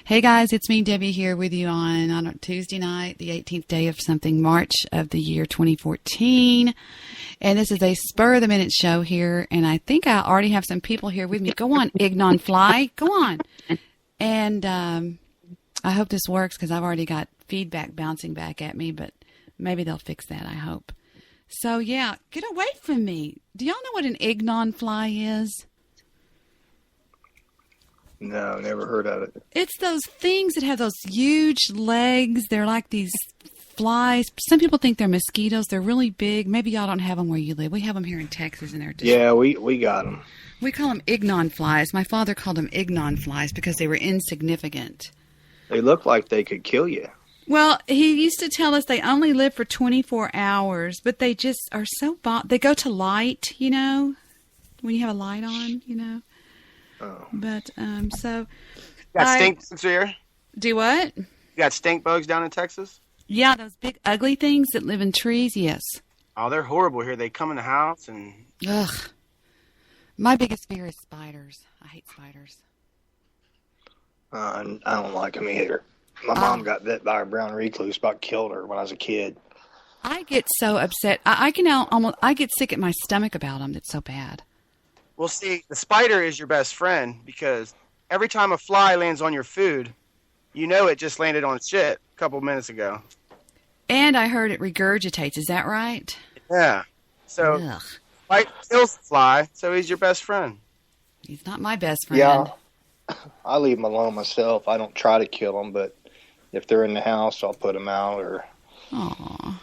Hey guys, it's me, Debbie, here with you on Tuesday night, the 18th day of something, March of the year 2014. And this is a spur-of-the-minute show here, and I think I already have some people here with me. Go on, Ignon Fly. Go on. And I hope this works because I've already got feedback bouncing back at me, but maybe they'll fix that, I hope. So, yeah, get away from me. Do y'all know what an Ignon Fly is? No, never heard of it. It's those things that have those huge legs. They're like these flies. Some people think they're mosquitoes. They're really big. Maybe y'all don't have them where you live. We have them here in Texas, and they're just... Yeah, we got them. We call them Ignon flies. My father called them Ignon flies because they were insignificant. They look like they could kill you. Well, he used to tell us they only live for 24 hours, but they just are so... They go to light, you know, when you have a light on, you know. Oh. But, so... You got stink bugs here? Do what? You got stink bugs down in Texas? Yeah, those big ugly things that live in trees, yes. Oh, they're horrible here. They come in the house and... Ugh. My biggest fear is spiders. I hate spiders. I don't like them either. My mom got bit by a brown recluse, about killed her when I was a kid. I get so upset. I get sick at my stomach about them. It's so bad. Well, see, the spider is your best friend because every time a fly lands on your food, you know it just landed on shit a couple minutes ago. And I heard it regurgitates. Is that right? Yeah. So, Spike kills the fly, so he's your best friend. He's not my best friend. Yeah. I leave them alone myself. I don't try to kill them, but if they're in the house, I'll put them out. Aw.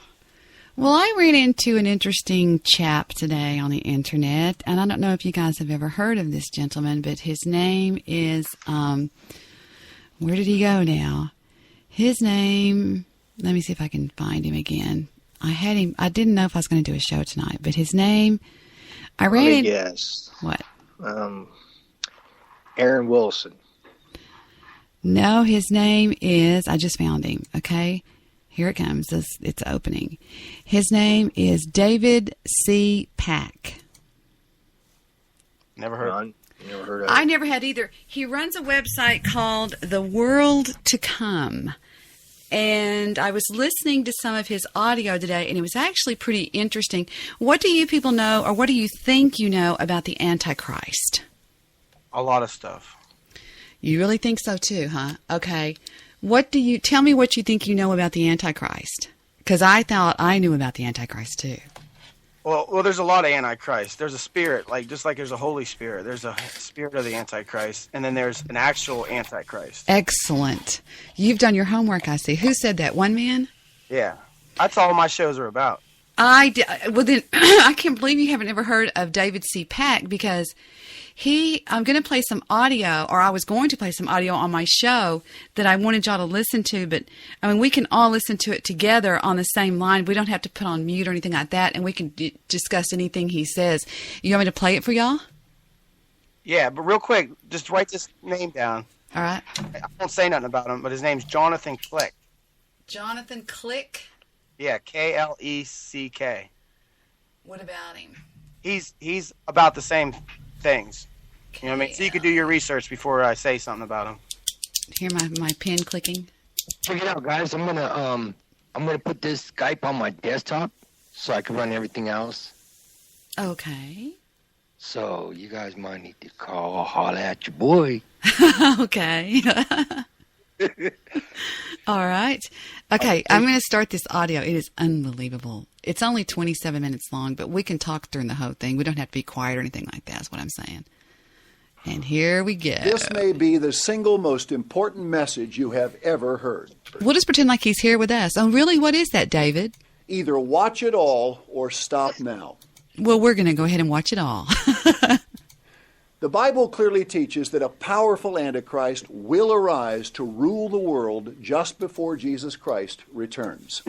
Well, I ran into an interesting chap today on the internet, and I don't know if you guys have ever heard of this gentleman, but his name is, where did he go now? His name, let me see if I can find him again. I didn't know if I was going to do a show tonight, but his name, Yes. What? Aaron Wilson. No, his name is, I just found him, okay? Here it comes. It's opening. His name is David C. Pack. Never heard. Never heard of it. I never had either. He runs a website called The World to Come. And I was listening to some of his audio today, and it was actually pretty interesting. What do you people know, or what do you think you know about the Antichrist? A lot of stuff. You really think so too, huh? Okay. Tell me what you think you know about the Antichrist. Because I thought I knew about the Antichrist too. Well, there's a lot of Antichrist. There's a spirit, just like there's a Holy Spirit. There's a spirit of the Antichrist, and then there's an actual Antichrist. Excellent. You've done your homework, I see. Who said that? One man? Yeah. That's all my shows are about. I did. Well, then, I can't believe you haven't ever heard of David C. Pack because I'm going to play some audio, or I was going to play some audio on my show that I wanted y'all to listen to, but I mean, we can all listen to it together on the same line. We don't have to put on mute or anything like that, and we can discuss anything he says. You want me to play it for y'all? Yeah, but real quick, just write this name down. All right. I won't say nothing about him, but his name's Jonathan Click. Jonathan Click? Yeah, K-L-E-C-K. What about him? He's about the same things. You know what I mean? So you could do your research before I say something about him. Hear my pen clicking? Check it out, guys. I'm gonna put this Skype on my desktop so I can run everything else. Okay. So you guys might need to call or holler at your boy. Okay. All right. Okay, I'm going to start this audio. It is unbelievable. It's only 27 minutes long, but we can talk during the whole thing. We don't have to be quiet or anything like that, is what I'm saying. And here we go. This may be the single most important message you have ever heard. We'll just pretend like he's here with us. Oh, really? What is that, David? Either watch it all or stop now. Well, we're going to go ahead and watch it all. The Bible clearly teaches that a powerful Antichrist will arise to rule the world just before Jesus Christ returns.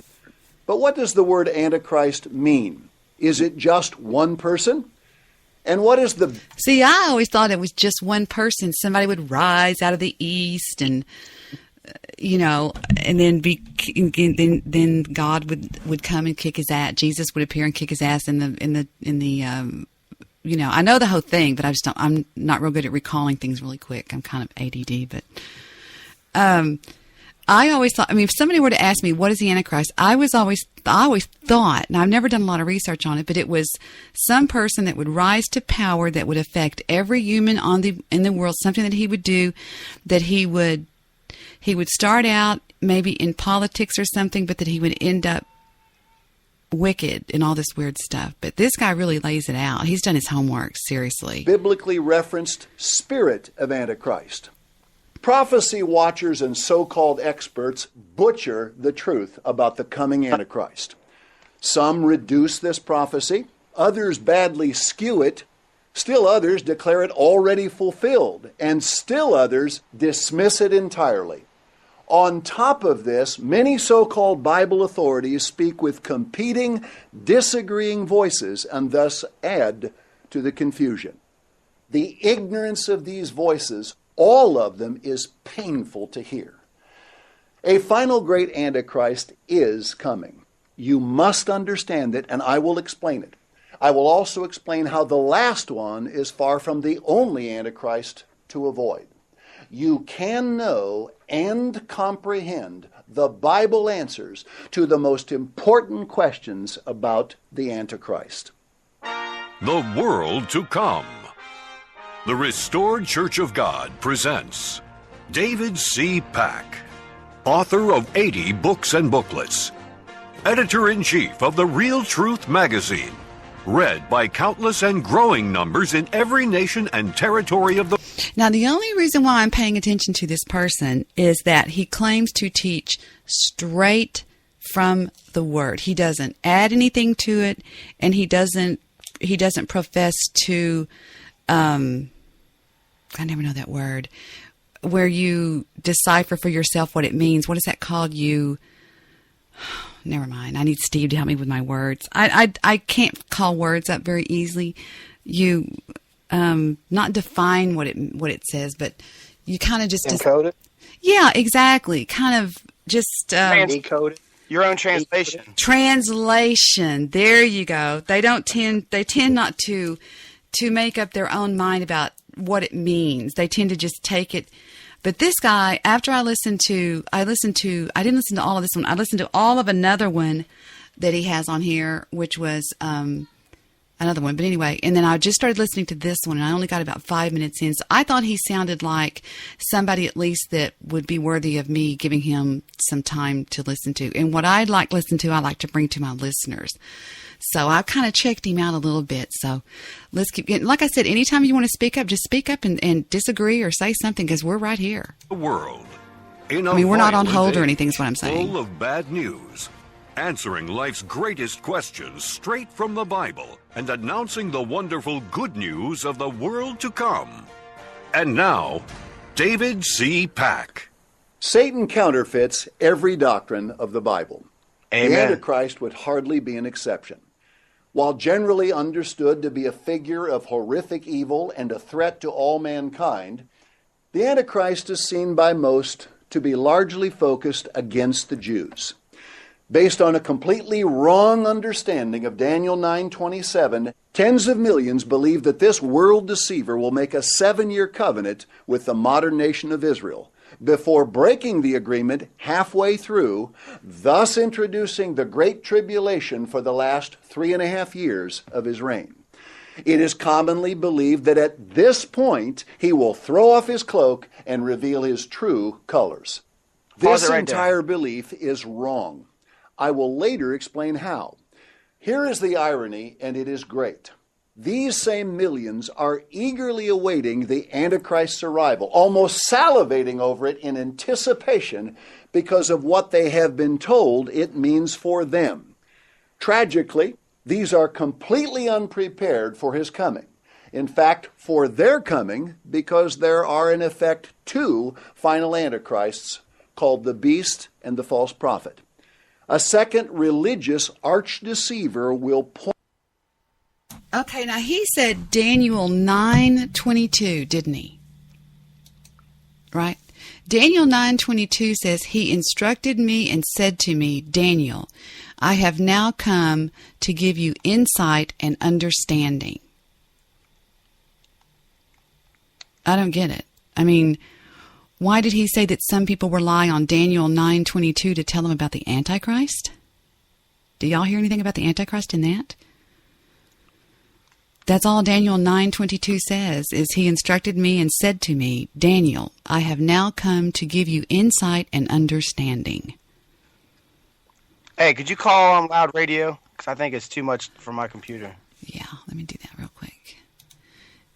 But what does the word Antichrist mean? Is it just one person? And what is the... See, I always thought it was just one person. Somebody would rise out of the east and, and then God would come and kick his ass. Jesus would appear and kick his ass in the I know the whole thing, but I'm not real good at recalling things really quick. I'm kind of ADD, but I always thought, I mean, if somebody were to ask me, what is the Antichrist? I always thought, and I've never done a lot of research on it, but it was some person that would rise to power that would affect every human in the world, something that he would do, that he would start out maybe in politics or something, but that he would end up wicked and all this weird stuff. But this guy really lays it out. He's done his homework, seriously. Biblically referenced spirit of Antichrist. Prophecy watchers and so-called experts butcher the truth about the coming Antichrist. Some reduce this prophecy, others badly skew it, still others declare it already fulfilled, and still others dismiss it entirely. On top of this, many so-called Bible authorities speak with competing, disagreeing voices and thus add to the confusion. The ignorance of these voices, all of them, is painful to hear. A final great Antichrist is coming. You must understand it, and I will explain it. I will also explain how the last one is far from the only Antichrist to avoid. You can know and comprehend the Bible answers to the most important questions about the Antichrist. The world to come. The Restored Church of God presents David C. Pack, author of 80 books and booklets, editor-in-chief of the Real Truth magazine, read by countless and growing numbers in every nation and territory of the... Now, the only reason why I'm paying attention to this person is that he claims to teach straight from the Word. He doesn't add anything to it, and he doesn't profess to... I never know that word, where you decipher for yourself what it means. What is that called? Never mind. I need Steve to help me with my words. I can't call words up very easily. You not define what it says, but you kind of just encode it. Yeah, exactly. Kind of just decode it. Your own translation. Translation. There you go. They tend not to make up their own mind about what it means. They tend to just take it. But this guy, after I didn't listen to all of this one. I listened to all of another one that he has on here, which was another one. But anyway, and then I just started listening to this one, and I only got about 5 minutes in. So I thought he sounded like somebody at least that would be worthy of me giving him some time to listen to. And what I'd like to listen to, I like to bring to my listeners. So I kind of checked him out a little bit. So let's keep getting, like I said, anytime you want to speak up, just speak up and disagree or say something, because we're right here. The world. We're not on hold or anything is what I'm saying. Full of bad news. Answering life's greatest questions straight from the Bible and announcing the wonderful good news of the world to come. And now, David C. Pack. Satan counterfeits every doctrine of the Bible. Amen. The Antichrist would hardly be an exception. While generally understood to be a figure of horrific evil and a threat to all mankind, the Antichrist is seen by most to be largely focused against the Jews. Based on a completely wrong understanding of Daniel 9:27, tens of millions believe that this world deceiver will make a 7-year covenant with the modern nation of Israel before breaking the agreement halfway through, thus introducing the Great Tribulation for the last 3.5 years of his reign. It is commonly believed that at this point he will throw off his cloak and reveal his true colors. This entire belief is wrong. I will later explain how. Here is the irony, and it is great. These same millions are eagerly awaiting the Antichrist's arrival, almost salivating over it in anticipation because of what they have been told it means for them. Tragically, these are completely unprepared for his coming. In fact, for their coming, because there are in effect 2 final Antichrists called the beast and the false prophet. A second religious arch-deceiver will point. Okay, now he said Daniel 9:22, didn't he? Right? Daniel 9:22 says, he instructed me and said to me, Daniel, I have now come to give you insight and understanding. I don't get it. I mean, Why did he say that some people rely on Daniel 9:22 to tell them about the Antichrist? Do y'all hear anything about the Antichrist in that? That's all Daniel 9:22 says, is he instructed me and said to me, Daniel, I have now come to give you insight and understanding. Hey, could you call on loud radio? Because I think it's too much for my computer. Yeah, let me do that real quick.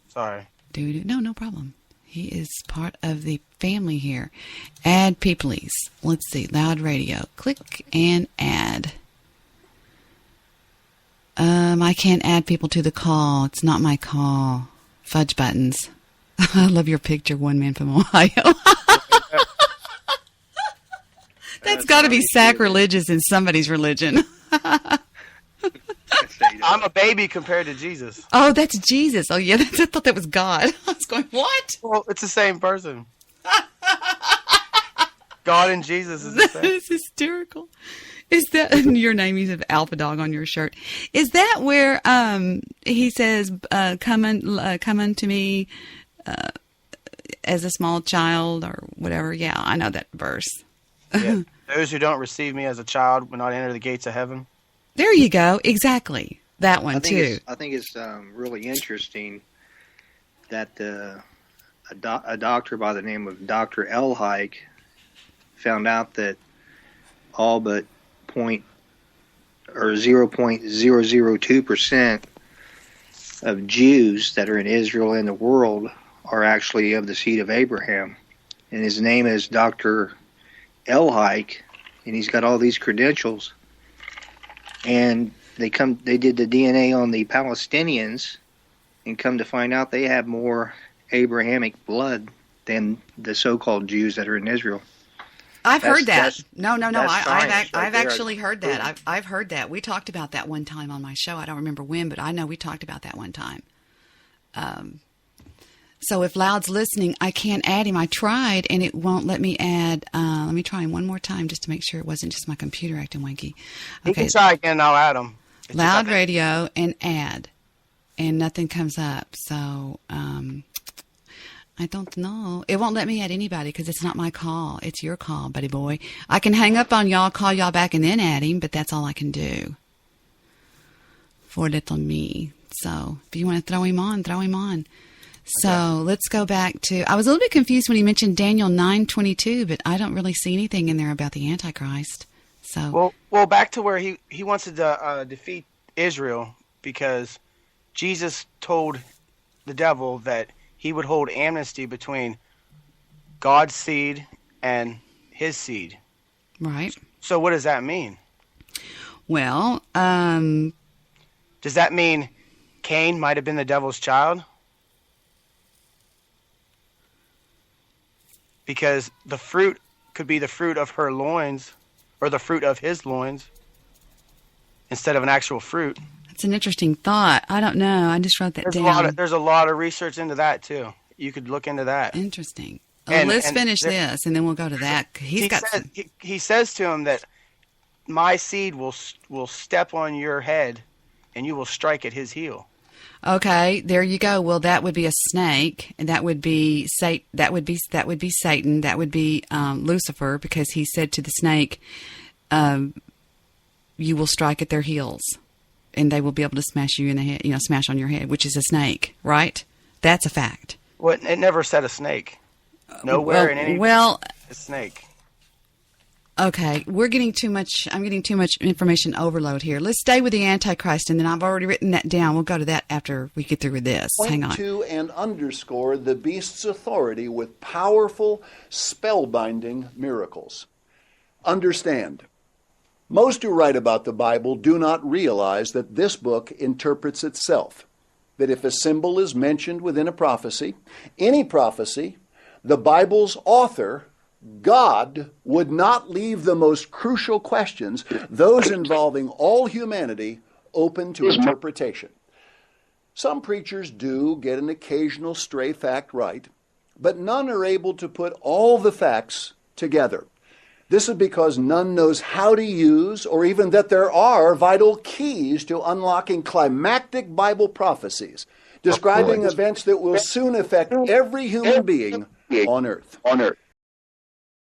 Sorry. No problem. He is part of the family here. Add peoples. Let's see, loud radio. Click and add. I can't add people to the call. It's not my call. Fudge buttons. I love your picture, one man from Ohio. That's got to be sacrilegious in somebody's religion. I'm a baby compared to Jesus. Oh, that's Jesus. Oh, yeah, I thought that was God. I was going, what? Well, it's the same person. God and Jesus is the same. That is hysterical. Is that your name? You have Alpha Dog on your shirt. Is that where he says, "Come unto me as a small child," or whatever? Yeah, I know that verse. Yeah. Those who don't receive me as a child will not enter the gates of heaven. There you go. Exactly. That one too. I think it's really interesting that a doctor by the name of Dr. Elhike found out that all but 0.002% of Jews that are in Israel and the world are actually of the seed of Abraham. And his name is Dr. Elhike, and he's got all these credentials. And they did the DNA on the Palestinians, and come to find out they have more Abrahamic blood than the so-called Jews that are in Israel. I've heard that. No. I've actually heard that. I've heard that. We talked about that one time on my show. I don't remember when, but I know we talked about that one time. So if Loud's listening, I can't add him. I tried, and it won't let me add. Let me try him one more time just to make sure it wasn't just my computer acting wanky. Okay. You can try again, and I'll add him. Loud radio and add, and nothing comes up. So I don't know. It won't let me add anybody because it's not my call. It's your call, buddy boy. I can hang up on y'all, call y'all back, and then add him, but that's all I can do for little me. So if you want to throw him on, throw him on. So let's go back to, I was a little bit confused when he mentioned Daniel 9:22, but I don't really see anything in there about the Antichrist. So well, back to where he wants to defeat Israel, because Jesus told the devil that he would hold amnesty between God's seed and his seed. Right. So what does that mean? Well, does that mean Cain might have been the devil's child? Because the fruit could be the fruit of her loins, or the fruit of his loins, instead of an actual fruit. That's an interesting thought. I don't know. I just wrote that down. There's a lot of research into that too. You could look into that. Interesting. Let's finish this, and then we'll go to that. He says to him that my seed will step on your head, and you will strike at his heel. Okay, there you go. Well, that would be a snake, and that would be Satan. That would be Lucifer, because he said to the snake, "You will strike at their heels, and they will be able to smash you in the head. Smash on your head," which is a snake, right? That's a fact. Well, it never said a snake. Nowhere in any a snake. Okay, I'm getting too much information overload here. Let's stay with the Antichrist, and then I've already written that down. We'll go to that after we get through with this. Hang on. Point to and underscore the beast's authority with powerful, spellbinding miracles. Understand, most who write about the Bible do not realize that this book interprets itself. That if a symbol is mentioned within a prophecy, any prophecy, the Bible's author, God, would not leave the most crucial questions, those involving all humanity, open to interpretation. Some preachers do get an occasional stray fact right, but none are able to put all the facts together. This is because none knows how to use, or even that there are vital keys to unlocking climactic Bible prophecies, describing events that will soon affect every human being on earth.